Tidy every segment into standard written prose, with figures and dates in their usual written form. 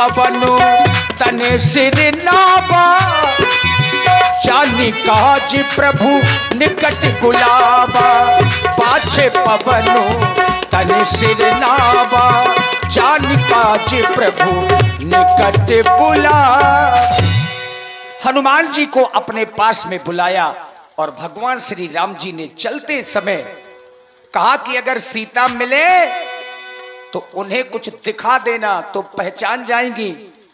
पवनो तन सिर नावा, जानी काज प्रभु निकट बुलावा। पाछे पवनो तन सिर नावा, जानी काज प्रभु निकट बुला। हनुमान जी को अपने पास में बुलाया और भगवान श्री राम जी ने चलते समय कहा कि अगर सीता मिले तो उन्हें कुछ दिखा देना, तो पहचान जाएंगी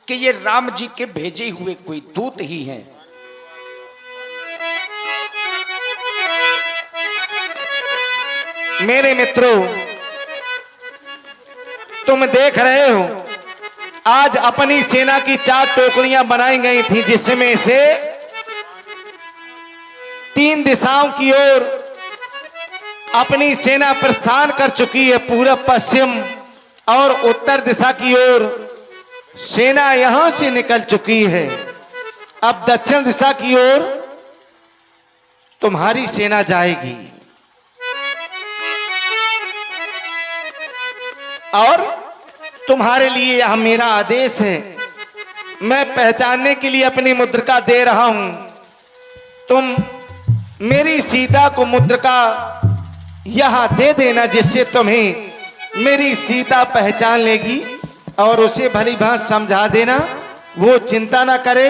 कि ये राम जी के भेजे हुए कोई दूत ही हैं। मेरे मित्रों, तुम देख रहे हो आज अपनी सेना की 4 टोकरियां बनाई गई थी, जिसमें से 3 दिशाओं की ओर अपनी सेना प्रस्थान कर चुकी है। पूरब, पश्चिम और उत्तर दिशा की ओर सेना यहां से निकल चुकी है। अब दक्षिण दिशा की ओर तुम्हारी सेना जाएगी और तुम्हारे लिए यह मेरा आदेश है। मैं पहचानने के लिए अपनी मुद्रिका दे रहा हूं। तुम मेरी सीता को मुद्रिका यह दे देना, जिससे तुम्हें मेरी सीता पहचान लेगी और उसे भली भांति समझा देना। वो चिंता ना करे,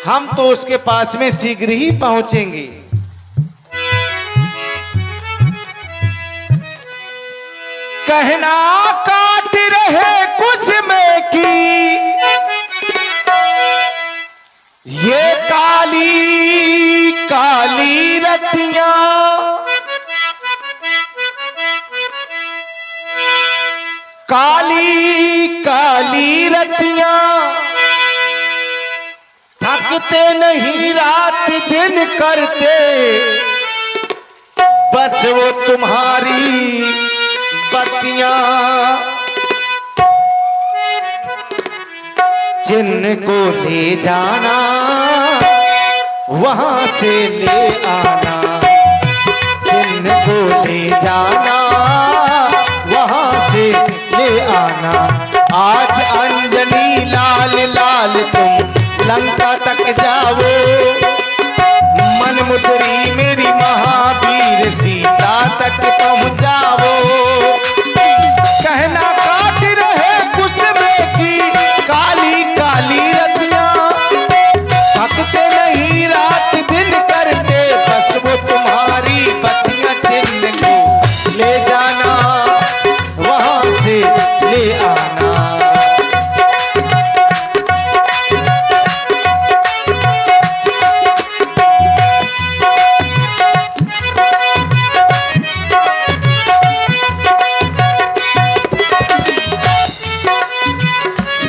हम तो उसके पास में शीघ्र ही पहुंचेंगे। कहना काट रहे कुसुम की ये काली काली रतियां, काली काली रतियां थकते नहीं रात दिन करते, बस वो तुम्हारी बत्तियां जिनको ले जाना वहां से ले आना, जिनको ले जाना वहां से ले आना। आज अंजनी लाल लाल तुम लंका तक जाओ, मन मुद्री मेरी महावीर सीता तक पहुंच जाओ। कहना काट रहे कुसुम की काली काली रतियां, थकते नहीं रात दिन करते, बस वो तुम्हारी बत्तियां जिनको ले जाना वहां से ले आना।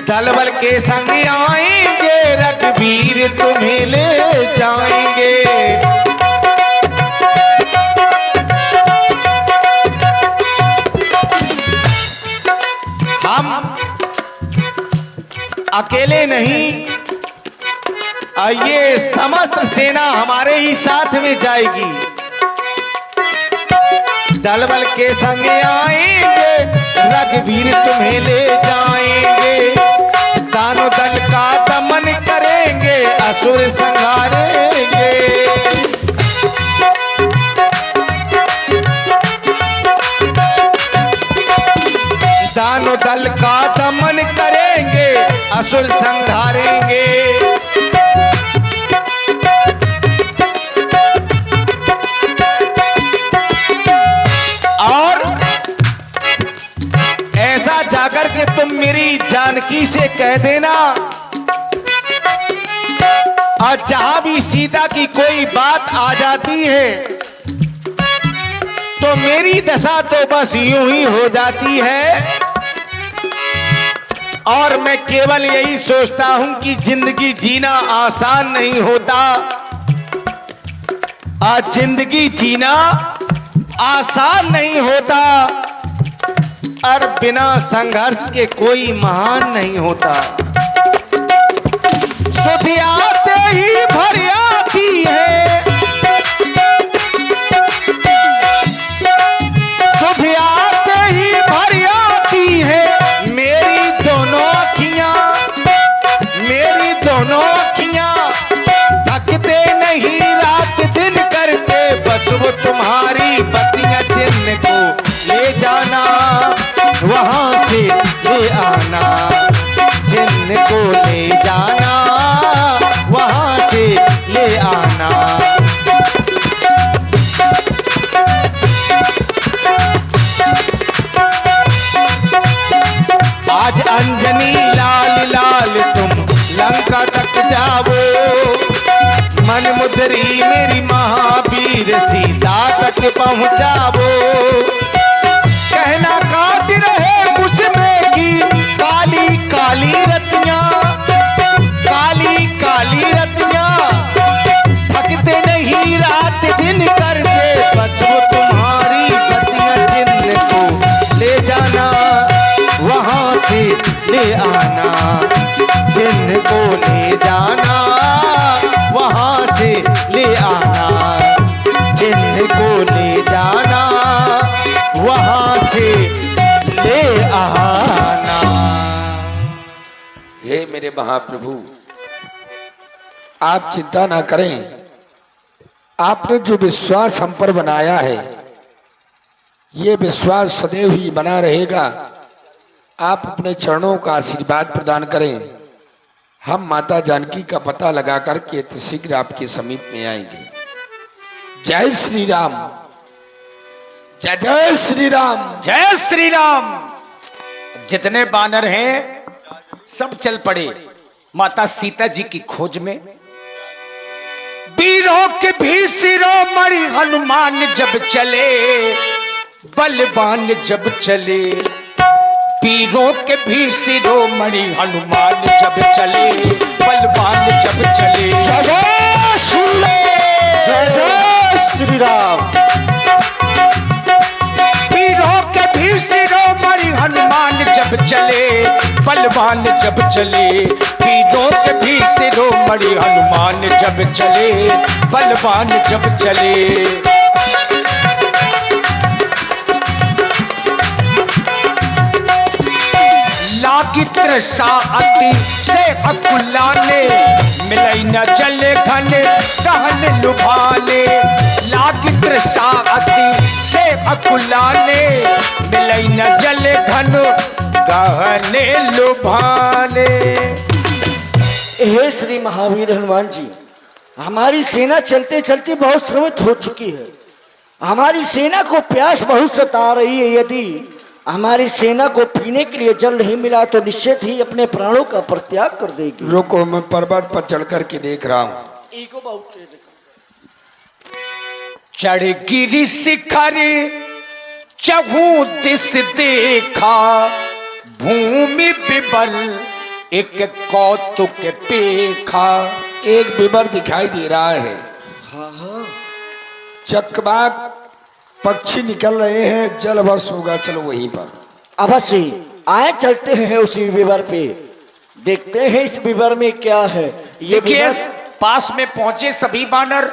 दल बल के संग आएंगे रघुवीर तुम्हें ले जाएंगे। हम अकेले नहीं, ये समस्त सेना हमारे ही साथ में जाएगी। दल बल के संग आएंगे रघुवीर तुम्हें ले जाएंगे, दानव दल का दमन करेंगे असुर संहारेंगे। दानव दल का दमन करेंगे असुर संहारेंगे। ऐसा जाकर के तुम मेरी जानकी से कह देना, और जहां भी सीता की कोई बात आ जाती है तो मेरी दशा तो बस यूं ही हो जाती है। और मैं केवल यही सोचता हूं कि जिंदगी जीना आसान नहीं होता, और जिंदगी जीना आसान नहीं होता, और बिना संघर्ष के कोई महान नहीं होता। सुध आते ही भर आती है, सुध आते ही भर आती है, मेरी दोनों अखियां ले आना, जिनको ले जाना वहां से ले आना। आज अंजनी लाल लाल तुम लंका तक जाओ, मन मुद्री मेरी महावीर सीता तक पहुंचाओ। कहना काट रहे मुझमें की काली काली रतियां, काली काली रतियां, थकते नहीं रात दिन करते बस वो तुम्हारी पतियां। जिनको ले जाना वहां से ले आना, जिनको ले जाना वहां से ले आना, जिनको ले जाना वहां से ले आना। हे मेरे महाप्रभु, आप चिंता ना करें। आपने जो विश्वास हम पर बनाया है, ये विश्वास सदैव ही बना रहेगा। आप अपने चरणों का आशीर्वाद प्रदान करें। हम माता जानकी का पता लगा करके शीघ्र आपके समीप में आएंगे। जय श्री राम, जय जय श्री राम, जय श्री राम। जितने बानर हैं सब चल पड़े माता सीता जी की खोज में। वीरों के भी शिरोमणि हनुमान जब चले, बलवान जब चले। वीरों के भी शिरोमणि हनुमान जब चले, बलवान जब चले। जय जय श्री राम, जय जय श्री राम। वीरों के भी शिरोमणि हनुमान जब चले, बलवान जब चले। वीरों के भी शिरोमणि हनुमान जब चले, बलवान जब चले। लागी तृषा अति से अकुलाने, मिलई न जले घन कहन लुभाने। लागी तृषा अति से अकुलाने, मिलई न जले घन कहने लुभाने। हे श्री महावीर हनुमान जी, हमारी सेना चलते चलते बहुत श्रमित हो चुकी है। हमारी सेना को प्यास बहुत सता रही है। यदि हमारी सेना को पीने के लिए जल नहीं मिला तो निश्चित ही अपने प्राणों का परित्याग कर देगी। रुको, मैं पर्वत पर चढ़ करके देख रहा हूँ। ईगो बहुत तेज है। चढ़ गिरी शिखर चहु दिस देखा, भूमि विबल एक कौतुक पेखा। एक बिबर दिखाई दे रहा है। चकबाक पक्षी निकल रहे हैं, जल बस होगा। चलो वहीं पर अवश्य आए, चलते हैं उसी विवर पे, देखते हैं इस विवर में क्या है। ये देखिए विवर पास में पहुंचे सभी बानर।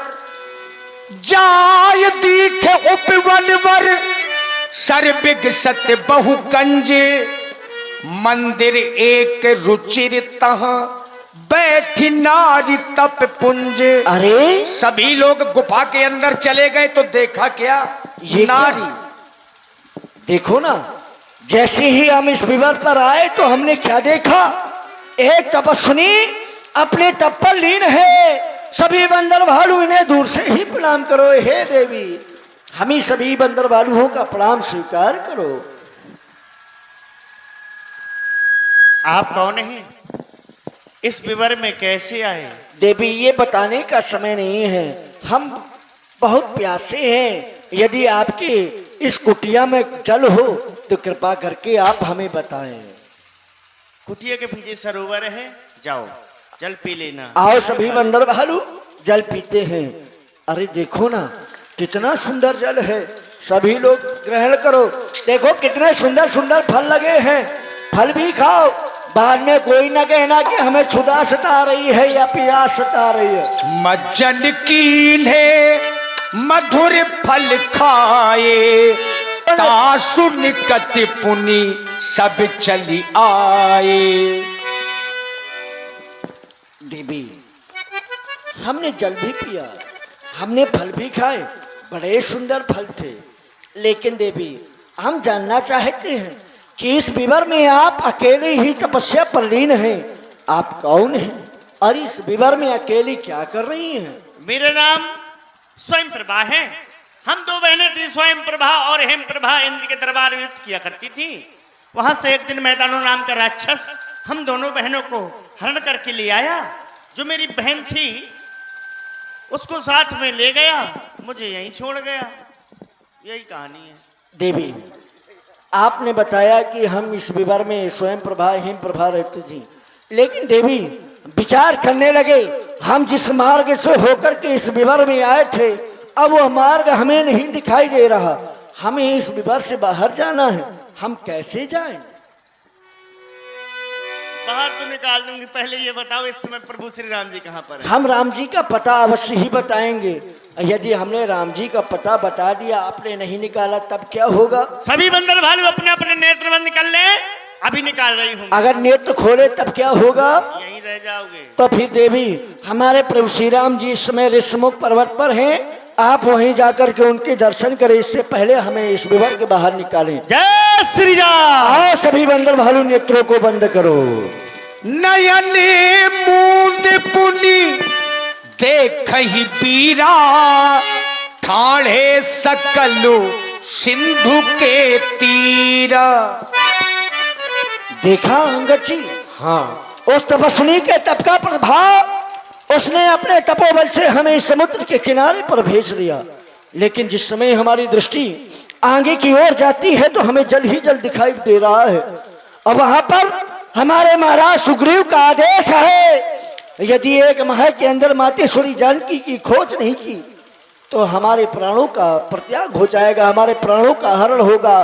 जाय दीखे उपवनवर, सर्विग सत्य बहु कंजे। मंदिर एक रुचिर तह, बैठी नारी तप पुंज। अरे सभी लोग गुफा के अंदर चले गए तो देखा क्या, ये नारी। देखो ना, जैसे ही हम इस विवर पर आए तो हमने क्या देखा, एक तपस्विनी अपने तप पर लीन है। सभी बंदर भालू इन्हें दूर से ही प्रणाम करो। हे देवी, हम ही सभी बंदर भालुओं का प्रणाम स्वीकार करो। आप कौन हैं? इस विवर में कैसे आए? देवी, ये बताने का समय नहीं है। हम बहुत प्यासे हैं। यदि आपके इस कुटिया में जल हो तो कृपा करके आप हमें बताएं। कुटिया के पीछे सरोवर है, जाओ जल पी लेना। आओ सभी बंदर भालू जल पीते हैं। अरे देखो ना, कितना सुंदर जल है। सभी लोग ग्रहण करो। देखो कितने सुंदर सुंदर फल लगे हैं। फल भी खाओ, बाद में कोई ना कहना कि हमें क्षुधा सता रही है या प्यास सता रही है। मज्जन कीन्हे मधुर फल खाए, तासु निकट पुनि सब चली आए। देवी, हमने जल भी पिया, हमने फल भी खाए, बड़े सुंदर फल थे। लेकिन देवी, हम जानना चाहते हैं कि इस विवर में आप अकेले ही तपस्या पर लीन हैं। आप कौन हैं और इस विवर में अकेली क्या कर रही हैं? मेरा नाम स्वयं प्रभा है। हम दो बहनें थी, स्वयं प्रभा और हेम प्रभा, इंद्र के दरबार में नृत्य किया करती थी। वहां से एक दिन मैदानो नाम का राक्षस हम दोनों बहनों को हरण करके ले आया। जो मेरी बहन थी उसको साथ में ले गया, मुझे यहीं छोड़ गया। यही कहानी है। देवी, आपने बताया कि हम इस विवर में स्वयं प्रभा हेम प्रभा रहती थी, लेकिन देवी विचार करने लगे, हम जिस मार्ग से होकर के इस विवर में आए थे, अब वो मार्ग हमें नहीं दिखाई दे रहा। हमें इस विवर से बाहर जाना है, हम कैसे जाएं? बाहर तो निकाल दूंगी, पहले ये बताओ इस समय प्रभु श्री राम जी कहाँ पर है? हम राम जी का पता अवश्य ही बताएंगे। यदि हमने राम जी का पता बता दिया, आपने नहीं निकाला, तब क्या होगा? सभी बंदर भालू अपने अपने नेत्र बंद कर ले, अभी निकाल रही हूँ। अगर नेत्र खोले तब क्या होगा? यहीं रह जाओगे। तो फिर देवी, हमारे प्रभु श्री राम जी इस समय ऋषमुख पर्वत पर हैं, आप वहीं जाकर के उनके दर्शन करें। इससे पहले हमें इस विवर के बाहर निकालें। जय श्री राम। आओ सभी बंदर भालू, नेत्रों को बंद करो। नयन मूंद पुनि देख ही बीरा, ठाणे सकलु सिंधु के तीरा। देखा अंगद जी? हाँ, उस तपस्वी के तप का प्रभाव, उसने अपने तपोबल से हमें समुद्र के किनारे पर भेज दिया। लेकिन जिस समय हमारी दृष्टि आगे की ओर जाती है तो हमें जल ही जल दिखाई दे रहा है। और वहां पर हमारे महाराज सुग्रीव का आदेश है, यदि एक माह के अंदर मातेश्वरी जानकी की खोज नहीं की तो हमारे प्राणों का परित्याग हो जाएगा, हमारे प्राणों का हरण होगा।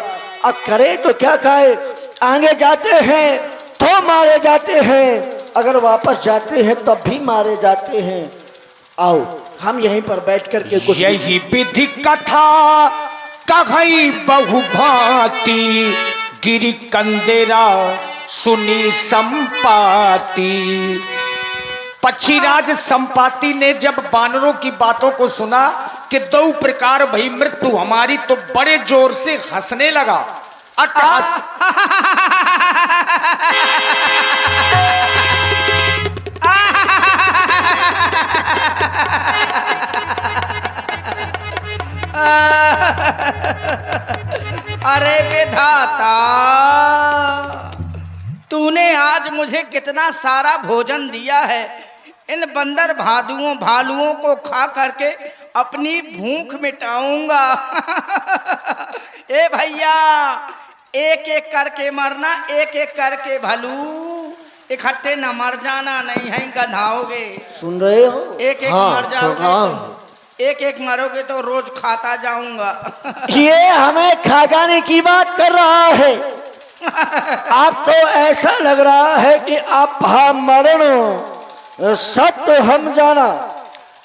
अब करे तो क्या कहे, आगे जाते हैं तो मारे जाते हैं, अगर वापस जाते हैं तब भी मारे जाते हैं। आओ हम यहीं पर बैठ कर के कुछ यही विधि कथा कही बहु भांति, गिरी कंदेरा सुनी संपाति। पक्षीराज संपाति ने जब बानरों की बातों को सुना कि दो प्रकार भई मृत्यु हमारी, तो बड़े जोर से हंसने लगा। अरे विधाता, तूने आज मुझे कितना सारा भोजन दिया है। इन बंदर भालुओं को खा करके अपनी भूख मिटाऊंगा। ए भैया, एक एक करके मरना, एक एक करके भालू, इकट्ठे न मर जाना, नहीं है गधाओगे। सुन रहे हो? एक एक हाँ, मर जाओगे सुन रहा हूं। तो एक एक मरोगे तो रोज खाता जाऊंगा। ये हमें खा जाने की बात कर रहा है। आप तो ऐसा लग रहा है कि आप मरण सत्य हम जाना।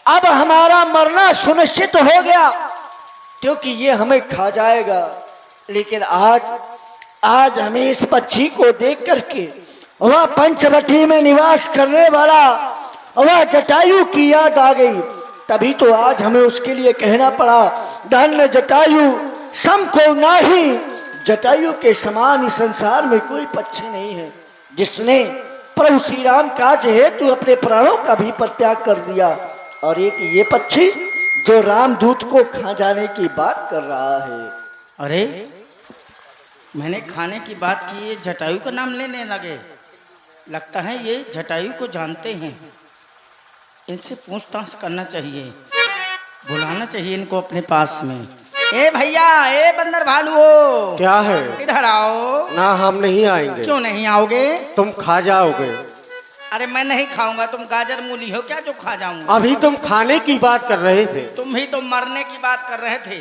अब हमारा मरना सुनिश्चित हो गया, क्योंकि ये हमें खा जाएगा। लेकिन आज हमें इस पक्षी को देख करके वह पंचवटी में निवास करने वाला वह जटायु की याद आ गई। तभी तो आज हमें उसके लिए कहना पड़ा, धन्य जटायु सम को नाही। जटायु के समान इस संसार में कोई पक्षी नहीं है जिसने प्रभु श्री राम काज हेतु अपने प्राणों का भी परित्याग कर दिया। और एक ये पक्षी जो रामदूत को खा जाने की बात कर रहा है। अरे मैंने खाने की बात की, ये जटायु का नाम लेने लगे। लगता है ये जटायु को जानते हैं। इनसे पूछताछ करना चाहिए, बुलाना चाहिए इनको अपने पास में। ए भैया, ए बंदर भालू हो, क्या है? इधर आओ। ना, हम नहीं आएंगे। क्यों नहीं आओगे? तुम खा जाओगे। अरे मैं नहीं खाऊंगा, तुम गाजर मूली हो क्या जो खा जाऊंगा? अभी तुम खाने की बात कर रहे थे। तुम ही तो मरने की बात कर रहे थे।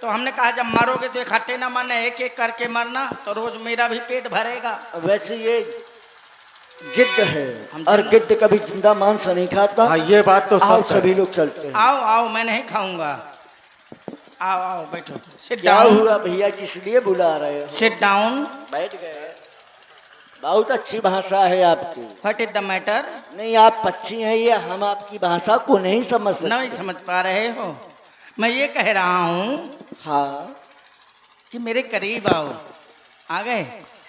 तो हमने कहा जब मरोगे तो इकट्ठे ना मरना, एक एक करके मरना, तो रोज मेरा भी पेट भरेगा। वैसे ये गिद्ध है और गिद्ध कभी जिंदा मांस नहीं खाता। हाँ, ये बात तो आओ सब सभी लोग चलते हैं। आओ आओ, मैं नहीं खाऊंगा। आओ आओ, बैठो। सिट क्या डाउन। हुआ भैया, किस लिए बुला रहे हो? Sit down. बैठ गए। बहुत अच्छी भाषा है आपकी। What is the matter? नहीं, आप पक्षी हैं, ये हम आपकी भाषा को नहीं समझ सकते। नहीं समझ पा रहे हो? मैं ये कह रहा हूँ हाँ, कि मेरे करीब आओ। आ गए?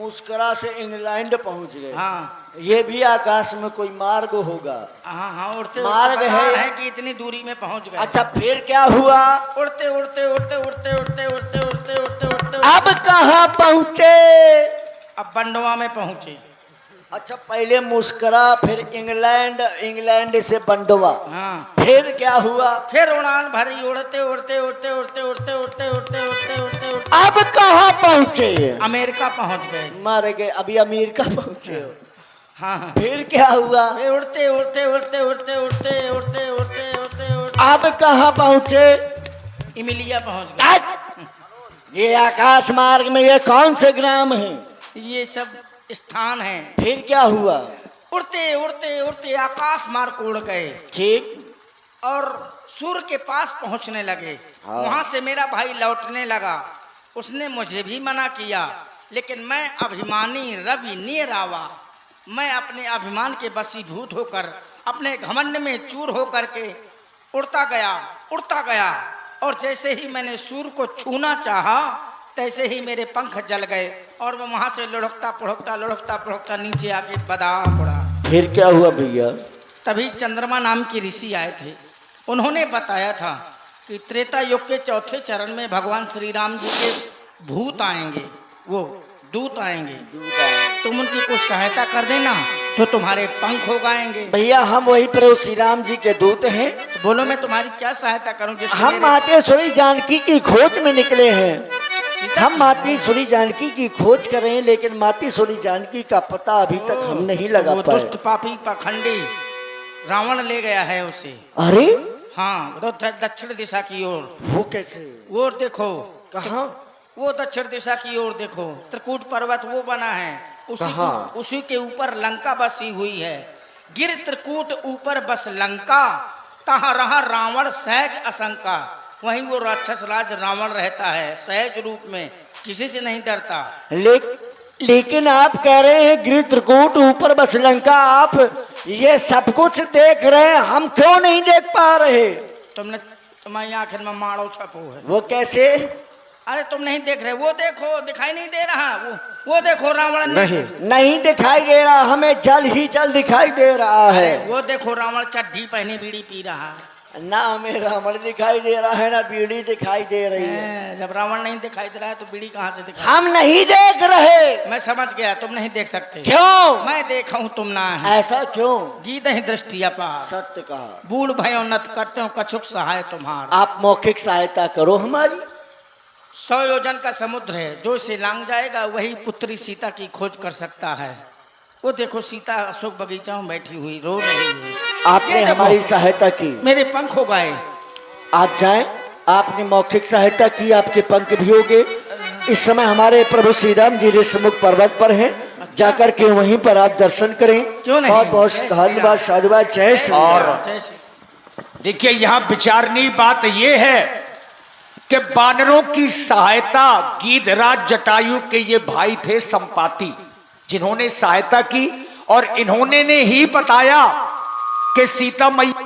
मुस्करा से इंग्लैंड पहुंच गए। हाँ ये भी आकाश में कोई मार्ग होगा। हाँ हाँ, उड़ते मार्ग उड़ते बता है। रहे हैं कि इतनी दूरी में पहुंच गए। अच्छा फिर क्या हुआ? उड़ते उड़ते उड़ते उड़ते उड़ते उड़ते उड़ते उड़ते उड़ते अब कहाँ पहुंचे? अब बंडवा में पहुंचे। अच्छा पहले मुस्करा, फिर इंग्लैंड, इंग्लैंड से बंडवा, हाँ फिर क्या हुआ? फिर उड़ान भरी, उड़ते उड़ते उड़ते उड़ते उड़ते उड़ते उड़ते उड़ते उड़ते उड़ते अब कहाँ पहुंचे? अमेरिका पहुंच गए। मर गए। अभी अमेरिका पहुंचे हो। हाँ हाँ, फिर क्या हुआ? फिर उड़ते उड़ते उड़ते उड़ते उड़ते उड़ते उड़ते उड़ते उड़ते अब कहाँ पहुंचे? इमिलिया पहुंच गए। ये आकाश मार्ग में ये कौन से ग्राम है? ये सब स्थान है। फिर क्या हुआ? उड़ते उड़ते उड़ते आकाश मार्ग उड़ गए ठीक। और सूर्य के पास पहुंचने लगे। हाँ। वहां से मेरा भाई लौटने लगा। उसने मुझे भी मना किया, लेकिन मैं अभिमानी रवि नियरावा, मैं अपने अभिमान के वशीभूत होकर, अपने घमंड में चूर होकर के उड़ता गया। और जैसे ही मैंने सूर्य को छूना चाहा, तैसे ही मेरे पंख जल गए और मैं वहां से लुढ़कता पुढ़कता नीचे आके बदाक उड़ा। फिर क्या हुआ भैया? तभी चंद्रमा नाम की ऋषि आए थे। उन्होंने बताया था कि त्रेता युग के चौथे चरण में भगवान श्री राम जी के भूत आएंगे, वो दूत आएंगे। तुम उनकी कुछ सहायता कर देना तो तुम्हारे पंख हो गाएंगे। भैया हम वही प्रभु श्री राम जी के दूत हैं। तो बोलो मैं तुम्हारी क्या सहायता करूं? जिससे हम मेरे मातेश्वरी जानकी की खोज में निकले हैं। सीता हम मातेश्वरी जानकी की खोज कर रहे हैं, लेकिन मातेश्वरी जानकी का पता अभी तक हम नहीं लगा वो पाए। दुष्ट पापी पाखंडी रावण ले गया है उसे। अरे हाँ, वो तो दक्षिण दिशा की ओर। वो कैसे? वो देखो कहाँ? वो दक्षिण दिशा की ओर देखो, त्रिकूट पर्वत वो बना है। कहाँ? उसी के ऊपर लंका बसी हुई है। गिर त्रिकूट ऊपर बस लंका, तहाँ रहा रावण सहज असंका। वहीं वो राक्षस राज रावण रहता है सहज रूप में, किसी से नहीं डरता। लेकिन आप कह रहे हैं गिर त्रिकूट ऊपर बस लंका, आप ये सब कुछ देख रहे हैं, हम क्यों नहीं देख पा रहे? तुम्हारी आखिर में मारो छपो है। वो कैसे? अरे तुम नहीं देख रहे? वो देखो, दिखाई नहीं दे रहा? वो देखो रावण नहीं दिखाई दे रहा, हमें जल ही जल दिखाई दे रहा है। वो देखो रावण चड्ढी पहनी बीड़ी पी रहा है। ना हमें रावण दिखाई दे रहा है, ना बीड़ी दिखाई दे रही है। जब रावण नहीं दिखाई दे रहा है तो बीड़ी कहाँ से दिखाई? हम नहीं देख रहे। मैं समझ गया, तुम नहीं देख सकते। क्यों? मैं देखा हूँ, तुम ना है। ऐसा क्यों? गीत ही दृष्टि अपार, सत्य कहा। बूढ़ भयो नत करते हो कछुक सहाय तुम्हारा। आप मौखिक सहायता करो हमारी। 100 योजन का समुद्र है, जो इसे लांग जाएगा वही पुत्री सीता की खोज कर सकता है। वो देखो सीता अशोक बगीचा में बैठी हुई रो रही है। आपने हमारी सहायता की, मेरे पंख हो गए। आप जाएं, आपने मौखिक सहायता की, आपके पंख भी हो गए। इस समय हमारे प्रभु श्री राम जी ऋषमुख पर्वत पर हैं। जाकर के वहीं पर आप दर्शन करें। क्यों नहीं? बहुत बहुत धन्यवाद, साधुवाद, जय श्री राम। जय श्री। देखिए यहां विचारनीय बात यह है कि बानरों की सहायता गीधराज जटायु के ये भाई थे संपाति, जिन्होंने सहायता की और इन्होंने ने ही बताया कि सीता मैया